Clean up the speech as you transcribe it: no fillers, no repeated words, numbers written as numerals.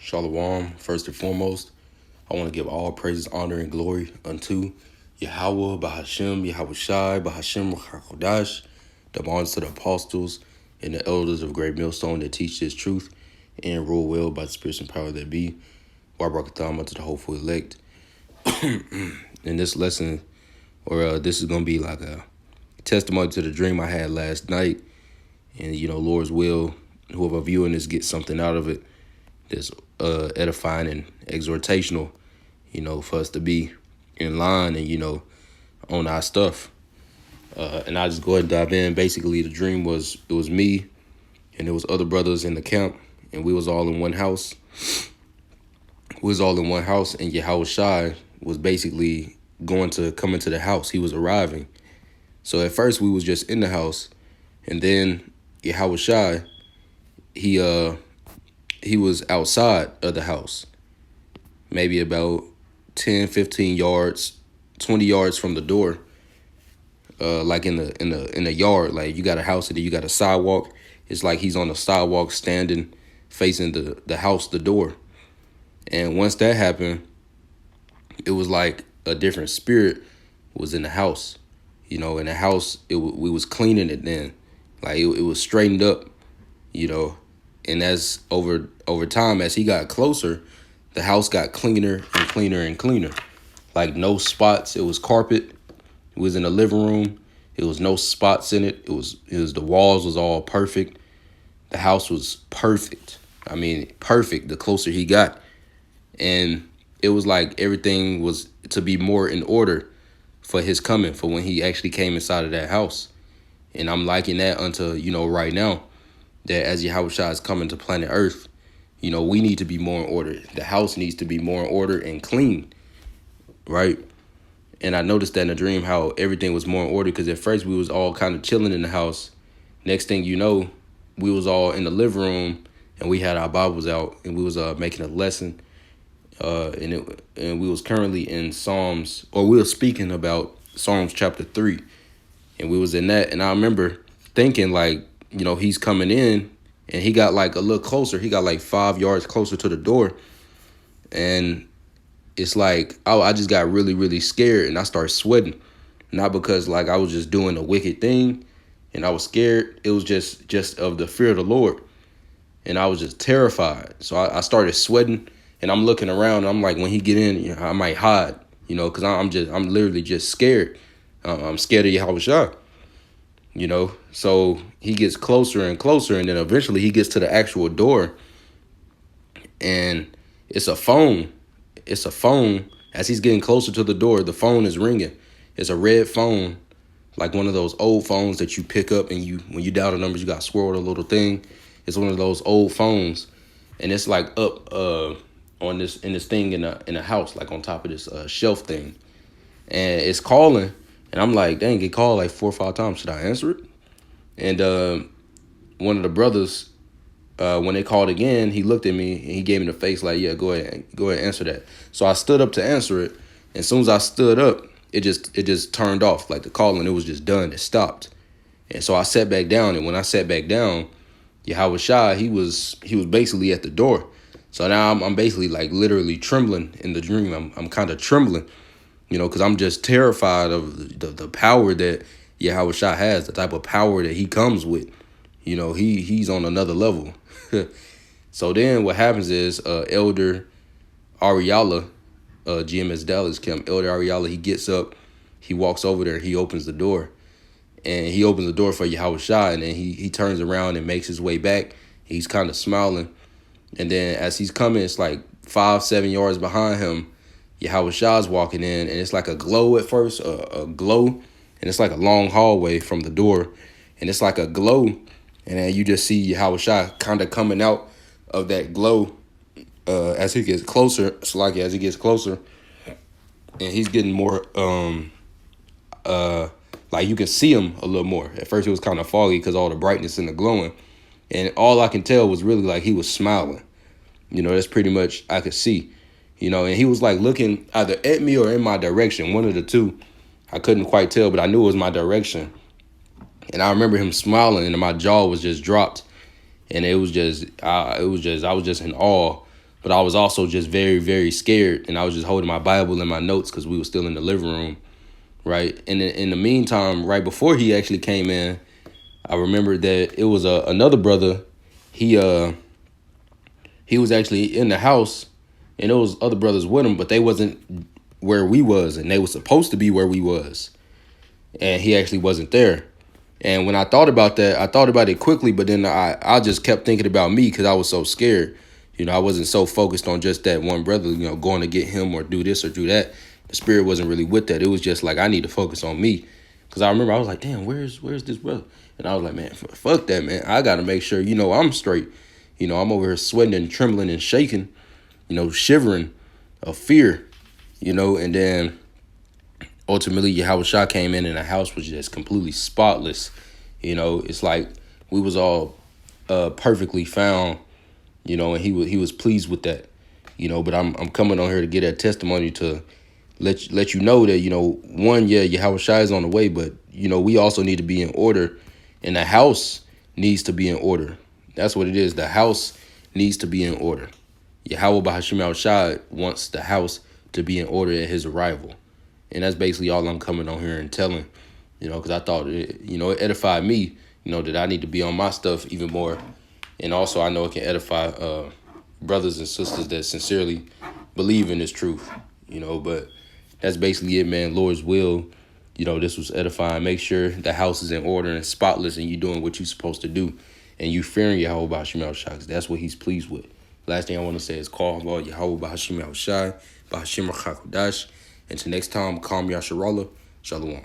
Shalom, first and foremost, I want to give all praises, honor, and glory unto Yahweh, Bahashem, YAHAWASHI, Bahashem, Chodash, the bonds to the apostles and the elders of Great Millstone that teach this truth and rule well by the spirits and power that be. Wabarakatama to the hopeful elect. In this lesson, this is going to be like a testimony to the dream I had last night. And, Lord's will, whoever viewing this gets something out of it that's edifying and exhortational, for us to be in line and, on our stuff. And I just go ahead and dive in. Basically, the dream was, it was me and there was other brothers in the camp, and we was all in one house. We was all in one house, and Yahawashi was basically going to come into the house. He was arriving. So at first we was just in the house, and then Yahawashi, he was outside of the house, maybe about 10, 15 yards, 20 yards from the door, like in the yard. Like, you got a house and then you got a sidewalk. It's like he's on the sidewalk standing facing the house, the door. And once that happened, it was like a different spirit was in the house. In the house, we was cleaning it then. Like, it was straightened up, and as over time, as he got closer, the house got cleaner and cleaner and cleaner. Like, no spots. It was carpet. It was in the living room. It was no spots in it. It was the walls was all perfect. The house was perfect. I mean, perfect the closer he got. And it was like everything was to be more in order for his coming, for when he actually came inside of that house. And I'm liking that unto, right now, that as Yahawashi is coming to planet Earth, we need to be more in order. The house needs to be more in order and clean, right? And I noticed that in a dream how everything was more in order, because at first we was all kind of chilling in the house. Next thing you know, we was all in the living room and we had our Bibles out and we was making a lesson. And we was currently in Psalms, or we were speaking about Psalms chapter 3. And we was in that. And I remember thinking, like, he's coming in, and he got like a little closer. He got like 5 yards closer to the door. And it's like, I just got really, really scared, and I started sweating. Not because like I was just doing a wicked thing and I was scared. It was just of the fear of the Lord. And I was just terrified. So I started sweating, and I'm looking around, and I'm like, when he get in, I might hide, because I'm literally just scared. I'm scared of Yahawashi, So he gets closer and closer, and then eventually he gets to the actual door, and it's a phone. It's a phone. As he's getting closer to the door, the phone is ringing. It's a red phone, like one of those old phones that you pick up, and when you dial the numbers, you got swirled a little thing. It's one of those old phones, and it's like up in this thing in a house, like on top of this shelf thing, and it's calling. And I'm like, dang, it called like 4 or 5 times. Should I answer it? And one of the brothers, when they called again, he looked at me and he gave me the face like, yeah, go ahead, answer that. So I stood up to answer it. And as soon as I stood up, it just turned off, like the calling. It was just done. It stopped. And so I sat back down. And when I sat back down, Yahawashi, he was basically at the door. So now I'm basically like literally trembling in the dream. I'm kind of trembling, because I'm just terrified of the power that Yahawashi has, the type of power that he comes with. He's on another level. So then what happens is Elder Ariala, GMS Dallas Camp, Elder Ariala, he gets up, he walks over there, he opens the door. And he opens the door for Yahawashi, and then he turns around and makes his way back. He's kind of smiling. And then as he's coming, it's like 5, 7 yards behind him, Yahawashi's walking in, and it's like a glow at first, a glow, and it's like a long hallway from the door, and it's like a glow, and then you just see Yahawashi kind of coming out of that glow as he gets closer. It's like as he gets closer, and he's getting more, like you can see him a little more. At first it was kind of foggy because all the brightness and the glowing, and all I can tell was really like he was smiling. That's pretty much I could see. And he was like looking either at me or in my direction, one of the two. I couldn't quite tell, but I knew it was my direction. And I remember him smiling, and my jaw was just dropped. And I was just in awe but I was also just very, very scared. And I was just holding my Bible and my notes because we were still in the living room, right? And in the meantime, right before he actually came in, I remember that it was another brother. He was actually in the house, and there was other brothers with him, but they wasn't where we was, and they was supposed to be where we was, and he actually wasn't there. And when I thought about that, I thought about it quickly, but then I just kept thinking about me because I was so scared. I wasn't so focused on just that one brother, going to get him or do this or do that. The spirit wasn't really with that. It was just like I need to focus on me, because I remember I was like, damn, where's this brother? And I was like, man, fuck that, man. I got to make sure, I'm straight. I'm over here sweating and trembling and shaking, shivering of fear, and then ultimately YAHAWASHI came in and the house was just completely spotless. It's like we was all perfectly found, and he was pleased with that, but I'm coming on here to get that testimony to let you know that, one, yeah, YAHAWASHI is on the way, but we also need to be in order, and the house needs to be in order. That's what it is. The house needs to be in order. Yahweh Bahashim Al-Shai wants the house to be in order at his arrival. And that's basically all I'm coming on here and telling, because I thought, it edified me, that I need to be on my stuff even more. And also I know it can edify brothers and sisters that sincerely believe in this truth, but that's basically it, man. Lord's will, this was edifying. Make sure the house is in order and spotless and you doing what you're supposed to do. And you fearing Yahweh Bahashim Al-Shai, because that's what he's pleased with. Last thing I want to say is call God Yahweh Bahashim Al-Shai, Bahashim Al-Chakodash. Until next time, Kam Yasharallah, Shalom.